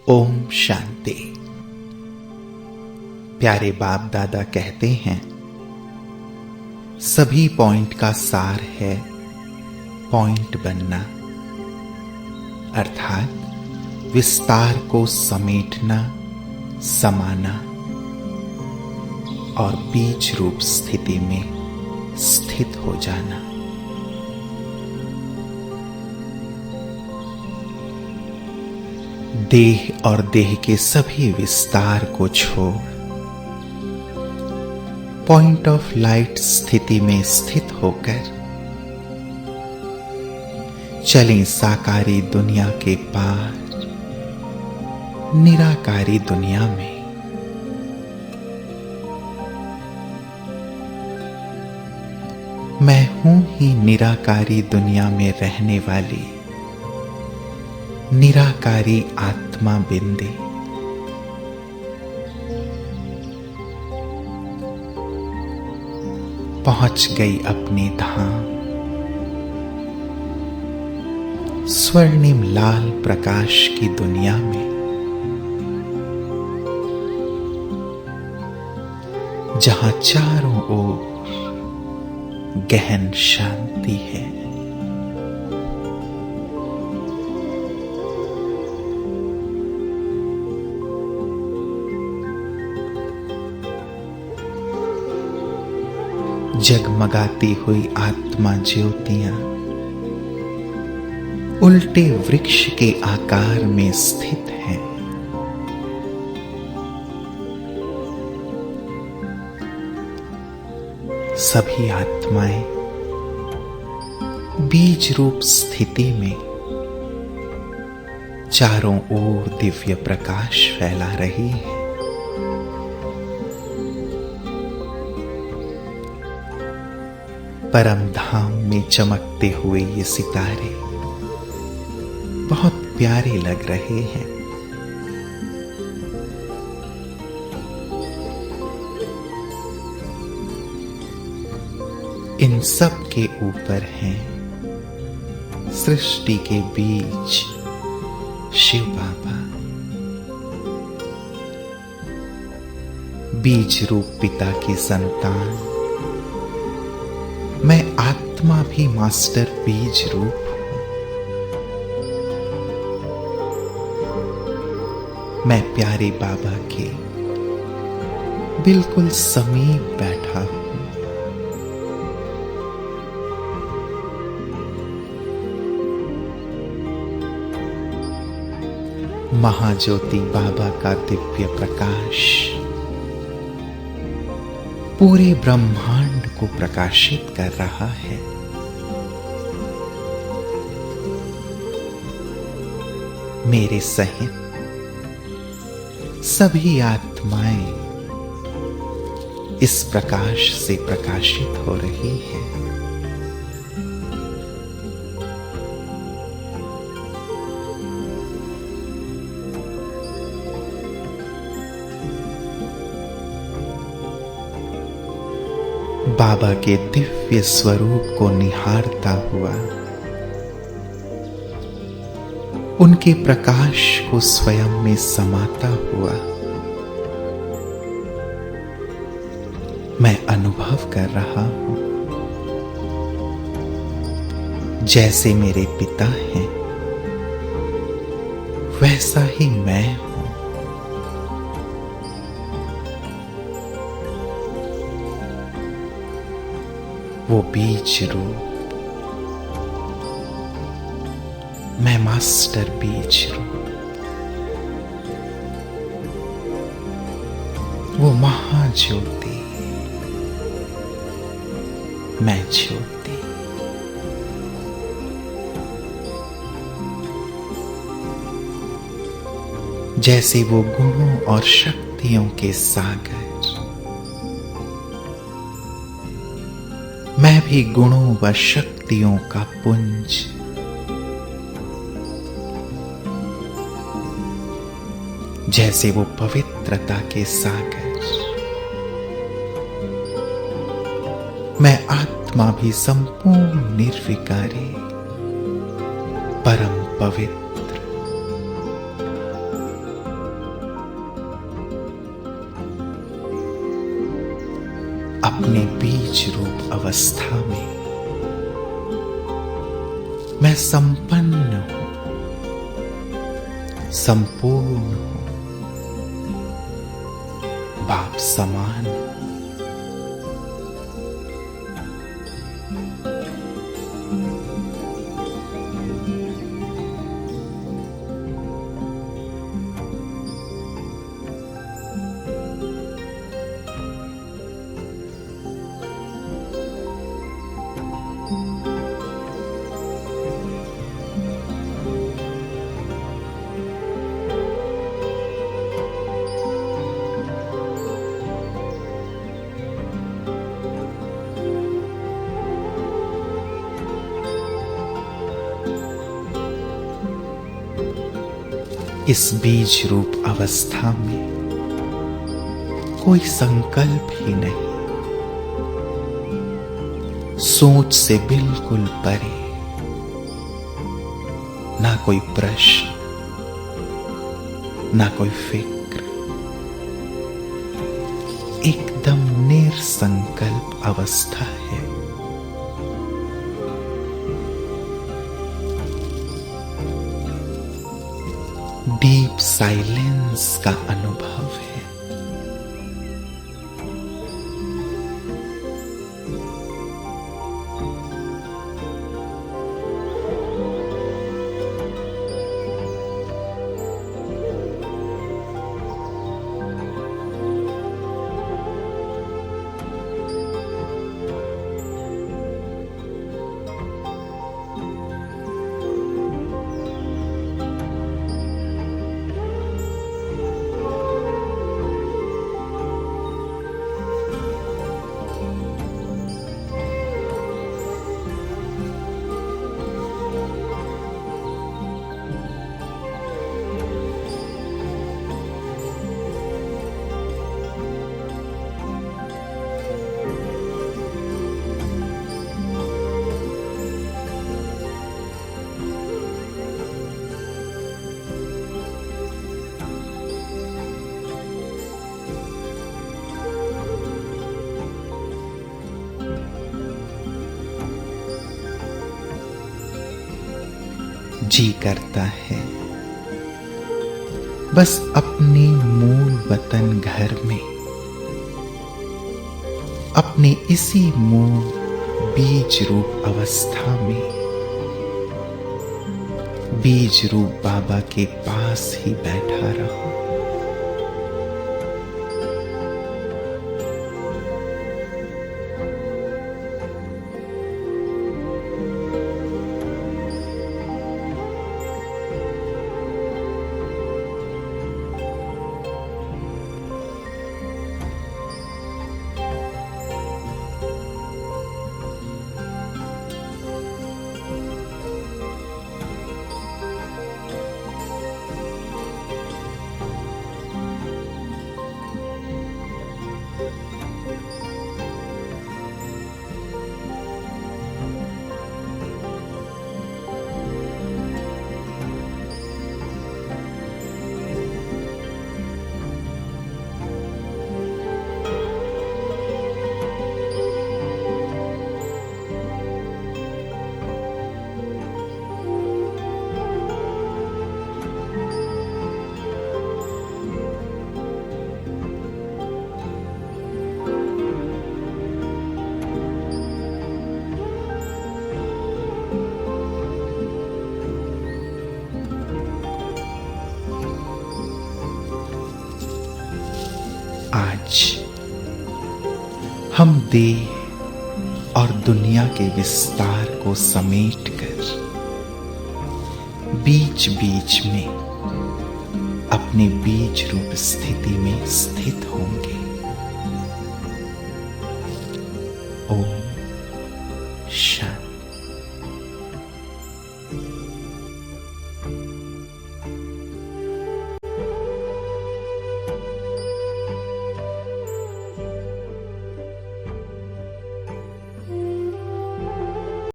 ओम शांति। प्यारे बाप दादा कहते हैं, सभी पॉइंट का सार है पॉइंट बनना, अर्थात विस्तार को समेटना, समाना और बीज रूप स्थिति में स्थित हो जाना। देह और देह के सभी विस्तार को छोड़ पॉइंट ऑफ लाइट स्थिति में स्थित होकर चलें साकारी दुनिया के पार निराकारी दुनिया में। मैं हूं ही निराकारी दुनिया में रहने वाली निराकारी आत्मा बिंदी। पहुंच गई अपने धाम, स्वर्णिम लाल प्रकाश की दुनिया में, जहां चारों ओर गहन शांति है। जगमगाती हुई आत्मा ज्योतियां उल्टे वृक्ष के आकार में स्थित हैं। सभी आत्माएं बीज रूप स्थिति में चारों ओर दिव्य प्रकाश फैला रही है। परम धाम में चमकते हुए ये सितारे बहुत प्यारे लग रहे हैं। इन सब के ऊपर हैं सृष्टि के बीज शिव बाबा। बीज रूप पिता की संतान मैं आत्मा भी मास्टर बीज रूप हूं। मैं प्यारे बाबा के बिल्कुल समीप बैठा हूं। महाज्योति बाबा का दिव्य प्रकाश पूरे ब्रह्मांड को प्रकाशित कर रहा है। मेरे सहित सभी आत्माएं इस प्रकाश से प्रकाशित हो रही हैं। बाबा के दिव्य स्वरूप को निहारता हुआ, उनके प्रकाश को स्वयं में समाता हुआ मैं अनुभव कर रहा हूं, जैसे मेरे पिता हैं वैसा ही मैं हूं। वो बीज रूप, मैं मास्टर बीज रूप। वो महाज्योति, मैं ज्योति। जैसे वो गुणों और शक्तियों के सागर, मैं भी गुणों व शक्तियों का पुंज। जैसे वो पवित्रता के सागर, मैं आत्मा भी संपूर्ण निर्विकारी परम पवित्र अपने बीज रूप अवस्था में मैं संपन्न हूं, संपूर्ण हूं, बाप समान हूं। इस बीज रूप अवस्था में कोई संकल्प ही नहीं, सोच से बिल्कुल परे, ना कोई प्रश्न, ना कोई फिक्र, एकदम निरसंकल्प अवस्था है। डीप साइलेंस का अनुभव है। जी करता है बस अपने मूल वतन घर में, अपने इसी मूल बीज रूप अवस्था में, बीज रूप बाबा के पास ही बैठा रहो। आज हम देह और दुनिया के विस्तार को समेटकर बीच बीच में अपने बीज रूप स्थिति में स्थित होंगे।